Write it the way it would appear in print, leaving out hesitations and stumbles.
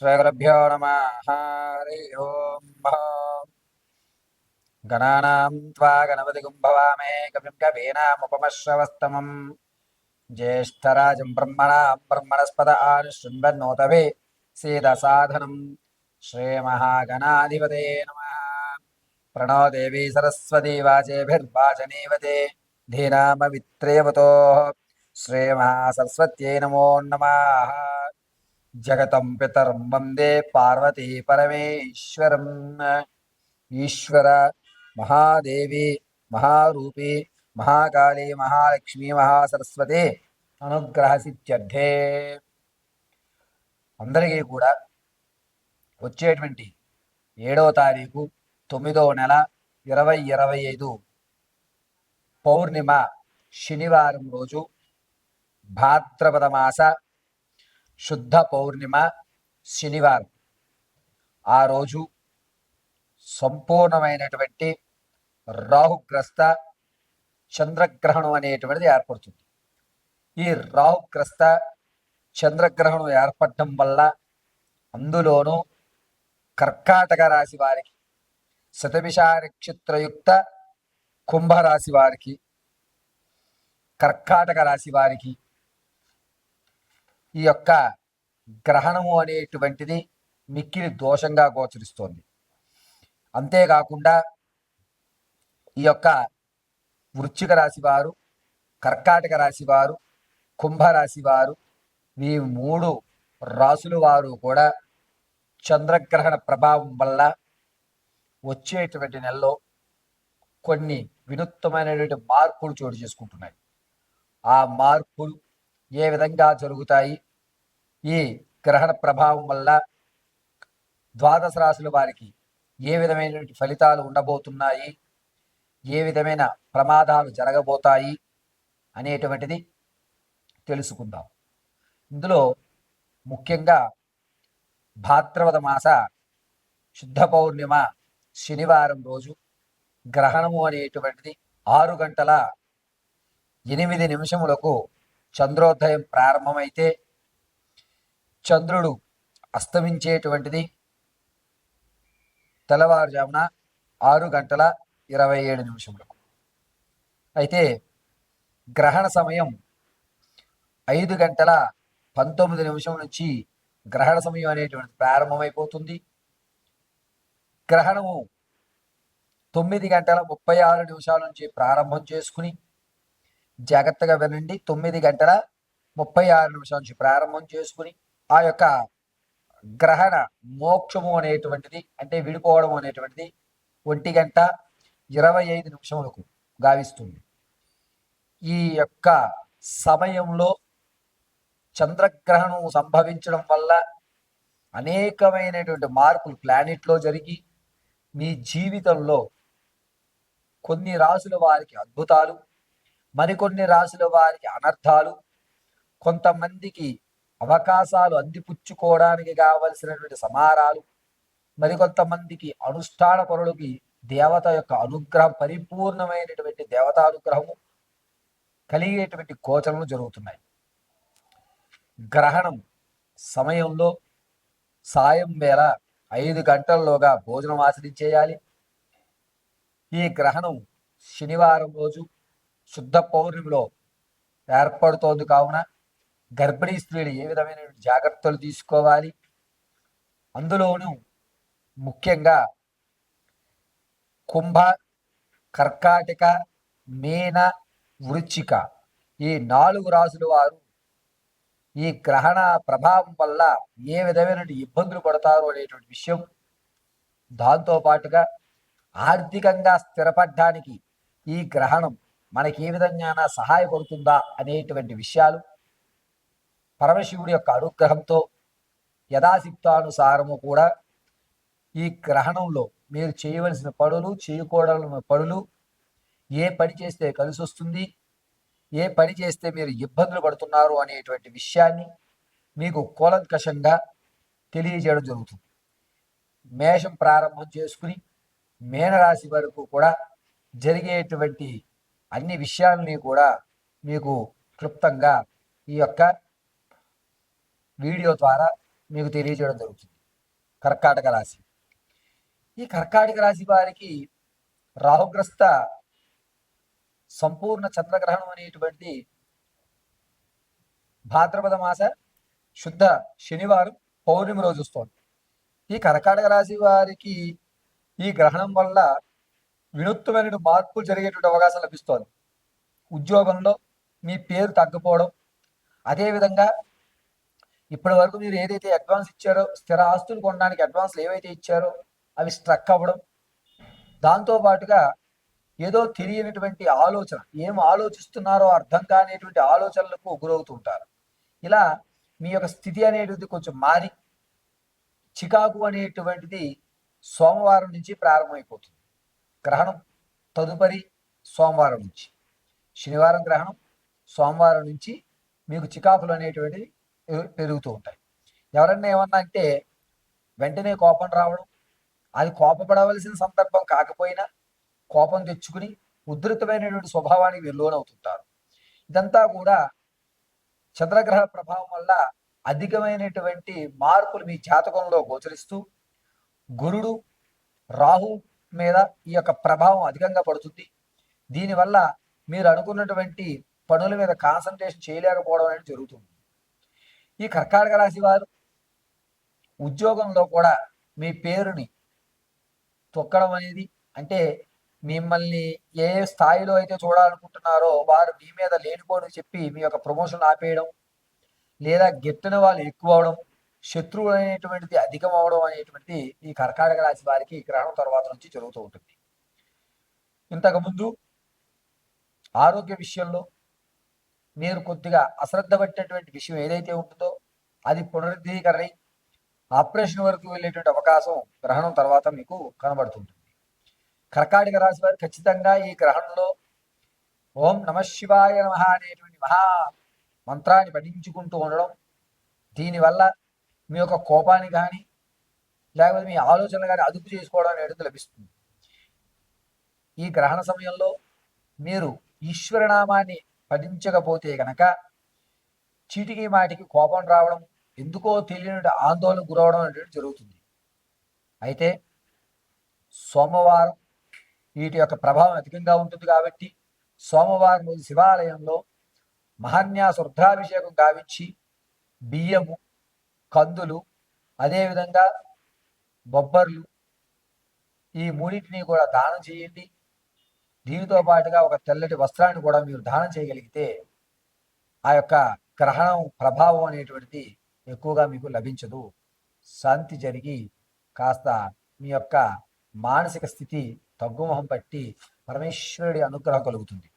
శ్రీగురుభ్యో నమః. హరి ఓం. గణానాం త్వా గణపతిగుం భవామహే కవిం కవీనాముపమశ్రవస్తమం జ్యేష్ఠరాజం బ్రహ్మణాం బ్రహ్మణస్పద ఆనుశృణ్వన్నోతవే సీదసాధనం. శ్రీమహాగణాధిపతే నమః. ప్రణో దేవీ సరస్వతీ వాచేభిర్వాచనీవతే ధీనామవిత్రేవతో. శ్రీమహాసరస్వత్యై నమో నమః. జగతం పితరం వందే పార్వతీ పరమేశ్వరం. ఈశ్వర మహాదేవి మహారూపి మహాకాళీ మహాలక్ష్మి మహాసరస్వతి అనుగ్రహ సిద్ధ్యర్థే. అందరికీ కూడా వచ్చేటువంటి 7వ తారీఖు 9వ నెల 2025 పౌర్ణిమ శనివారం రోజు భాద్రపద మాస శుద్ధ పౌర్ణిమ శనివారం. ఆ రోజు సంపూర్ణమైనటువంటి రాహుగ్రస్త చంద్రగ్రహణం అనేటువంటిది ఏర్పడుతుంది. ఈ రాహుగ్రస్త చంద్రగ్రహణం ఏర్పడటం వల్ల అందులోనూ కర్కాటక రాశి వారికి, శతభిష నక్షత్రయుక్త కుంభరాశి వారికి, కర్కాటక రాశి వారికి ఈ యొక్క గ్రహణము అనేటువంటిది మిక్కిలి దోషంగా గోచరిస్తోంది. అంతేకాకుండా ఈ యొక్క వృశ్చిక రాశి వారు, కర్కాటక రాశి వారు, కుంభరాశి వారు, ఈ 3 రాశుల వారు కూడా చంద్రగ్రహణ ప్రభావం వల్ల వచ్చేటువంటి నెలలో కొన్ని వినూత్నమైనటువంటి మార్పులు చోటు చేసుకుంటున్నాయి. ఆ మార్పులు ఏ విధంగా జరుగుతాయి, ఈ గ్రహణ ప్రభావం వల్ల ద్వాదశ రాశుల వారికి ఏ విధమైనటువంటి ఫలితాలు ఉండబోతున్నాయి, ఏ విధమైన ప్రమాదాలు జరగబోతాయి అనేటువంటిది తెలుసుకుందాం. ఇందులో ముఖ్యంగా భాద్రపద మాస శుద్ధ పౌర్ణిమ శనివారం రోజు గ్రహణము అనేటువంటిది 6:08 చంద్రోదయం ప్రారంభమైతే చంద్రుడు అస్తమించేటువంటిది తెల్లవారుజామున 6:27. అయితే గ్రహణ సమయం 5:19 నుంచి గ్రహణ సమయం అనేటువంటిది ప్రారంభమైపోతుంది. గ్రహణము 9:36 నుంచి ప్రారంభం చేసుకుని, జాగ్రత్తగా వినండి, 9:36 నుంచి ప్రారంభం చేసుకుని ఆ యొక్క గ్రహణ మోక్షము అనేటువంటిది అంటే విడిపోవడం అనేటువంటిది 1:25 గావిస్తుంది. ఈ యొక్క సమయంలో చంద్రగ్రహణం సంభవించడం వల్ల అనేకమైనటువంటి మార్పులు ప్లానెట్లో జరిగి మీ జీవితంలో కొన్ని రాశుల వారికి అద్భుతాలు, మరికొన్ని రాశుల వారికి అనర్థాలు, కొంతమందికి అవకాశాలు అందిపుచ్చుకోవడానికి కావలసినటువంటి సమారాలు, మరికొంతమందికి అనుష్ఠాన పరులకి దేవత యొక్క అనుగ్రహం, పరిపూర్ణమైనటువంటి దేవతానుగ్రహము కలిగేటువంటి గోచరములు జరుగుతున్నాయి. గ్రహణం సమయంలో సాయం వేళ 5 గంటల్లోగా భోజనం ఆచరించేయాలి. ఈ గ్రహణం శనివారం రోజు శుద్ధ పౌర్ణమిలో ఏర్పడుతోంది కావున గర్భిణీ స్త్రీలు ఏ విధమైన జాగ్రత్తలు తీసుకోవాలి, అందులోనూ ముఖ్యంగా కుంభ, కర్కాటక, మీన, వృశ్చిక ఈ 4 రాశుల వారు ఈ గ్రహణ ప్రభావం వల్ల ఏ విధమైన ఇబ్బందులు పడతారు అనేటువంటి విషయం, దాంతోపాటుగా ఆర్థికంగా స్థిరపడడానికి ఈ గ్రహణం మనకి ఏ విధంగా సహాయపడుతుందా అనేటువంటి విషయాలు పరమశివుడి యొక్క అనుగ్రహంతో యథాశక్తానుసారము కూడా ఈ గ్రహణంలో మీరు చేయవలసిన పనులు, చేయకూడని పనులు, ఏ పని చేస్తే కలిసి వస్తుంది, ఏ పని చేస్తే మీరు ఇబ్బందులు పడుతున్నారు అనేటువంటి విషయాన్ని మీకు కూలంకషంగా తెలియజేయడం జరుగుతుంది. మేషం ప్రారంభం చేసుకుని మీనరాశి వరకు కూడా జరిగేటువంటి అన్ని విషయాలని కూడా మీకు క్లుప్తంగా ఈ యొక్క వీడియో ద్వారా మీకు తెలియజేయడం జరుగుతుంది. కర్కాటక రాశి. ఈ కర్కాటక రాశి వారికి రాహుగ్రస్త సంపూర్ణ చంద్రగ్రహణం అనేటువంటి భాద్రపద మాస శుద్ధ శనివారం పౌర్ణమి రోజు వస్తోంది. ఈ కర్కాటక రాశి వారికి ఈ గ్రహణం వల్ల వినూత్నమైన మార్పులు జరిగేటువంటి అవకాశం లభిస్తోంది. ఉద్యోగంలో మీ పేరు తగ్గిపోవడం, అదేవిధంగా ఇప్పటి వరకు మీరు ఏదైతే అడ్వాన్స్ ఇచ్చారో, స్థిర ఆస్తులు కొనడానికి అడ్వాన్స్లు ఏవైతే ఇచ్చారో అవి స్ట్రక్ అవ్వడం, దాంతో పాటుగా ఏదో తెలియనటువంటి ఆలోచన, ఏం ఆలోచిస్తున్నారో అర్థం కానిటువంటి ఆలోచనలకు గురవుతుంటారు. ఇలా మీ యొక్క స్థితి అనేటిది కొంచెం మారి చికాకు అనేటువంటిది సోమవారం నుంచి ప్రారంభమైపోతుంది. గ్రహణం తదుపరి సోమవారం నుంచి, శనివారం గ్రహణం, సోమవారం నుంచి మీకు చికాకులు అనేటువంటివి పెరుగుతూ ఉంటాయి. ఎవరన్నా ఏమన్నా అంటే వెంటనే కోపం రావడం, అది కోపపడవలసిన సందర్భం కాకపోయినా కోపం తెచ్చుకుని ఉధృతమైనటువంటి స్వభావానికి మీరు లోనవుతుంటారు. ఇదంతా కూడా చంద్రగ్రహ ప్రభావం వల్ల అధికమైనటువంటి మార్పులు మీ జాతకంలో గోచరిస్తూ, గురుడు రాహు మీద ఈ యొక్క ప్రభావం అధికంగా పడుతుంది. దీనివల్ల మీరు అనుకున్నటువంటి పనుల మీద కాన్సన్ట్రేషన్ చేయలేకపోవడం అనేది జరుగుతుంది. ఈ కర్కాటక రాశి వారు ఉద్యోగంలో కూడా మీ పేరుని తొక్కడం అనేది, అంటే మిమ్మల్ని ఏ స్థాయిలో అయితే చూడాలనుకుంటున్నారో వారు మీ మీద లేనిపోని చెప్పి మీ యొక్క ప్రమోషన్ ఆపేయడం, లేదా గిట్టని వాళ్ళు ఎక్కువ అవడం, శత్రువులు అనేటువంటిది అధికం అవడం అనేటువంటిది ఈ కర్కాటక రాశి వారికి గ్రహణం తర్వాత నుంచి జరుగుతూ ఉంటుంది. ఇంతకుముందు ఆరోగ్య విషయంలో మీరు కొద్దిగా అశ్రద్ధ పట్టినటువంటి విషయం ఏదైతే ఉంటుందో అది పునరుద్ధీకరణ ఆపరేషన్ వరకు వెళ్ళేటువంటి అవకాశం గ్రహణం తర్వాత మీకు కనబడుతుంటుంది. కర్కాటక రాశి వారు ఖచ్చితంగా ఈ గ్రహణంలో ఓం నమ శివాయ నమః అనేటువంటి మహా మంత్రాన్ని పఠించుకుంటూ ఉండడం, దీనివల్ల మీ యొక్క కోపాన్ని కానీ లేకపోతే మీ ఆలోచనలు కానీ అదుపు చేసుకోవడం అనేది లభిస్తుంది. ఈ గ్రహణ సమయంలో మీరు ఈశ్వరనామాన్ని పఠించకపోతే గనక చీటికి మాటికి కోపం రావడం, ఎందుకో తెలియని ఆందోళన గురవడం అనేది జరుగుతుంది. అయితే సోమవారం వీటి యొక్క ప్రభావం అధికంగా ఉంటుంది కాబట్టి సోమవారం రోజు శివాలయంలో మహాన్యాస రుద్రాభిషేకం గావించి బియ్యము, కందులు, అదేవిధంగా బొబ్బర్లు, ఈ మూడింటిని కూడా దానం చేయండి. దీనితో పాటుగా ఒక తెల్లటి వస్త్రాన్ని కూడా మీరు దానం చేయగలిగితే ఆ యొక్క గ్రహణం ప్రభావం అనేటువంటిది ఎక్కువగా మీకు లభించదు. శాంతి జరిగి కాస్త మీ యొక్క మానసిక స్థితి తగ్గుముఖం పట్టి పరమేశ్వరుడి అనుగ్రహం కలుగుతుంది.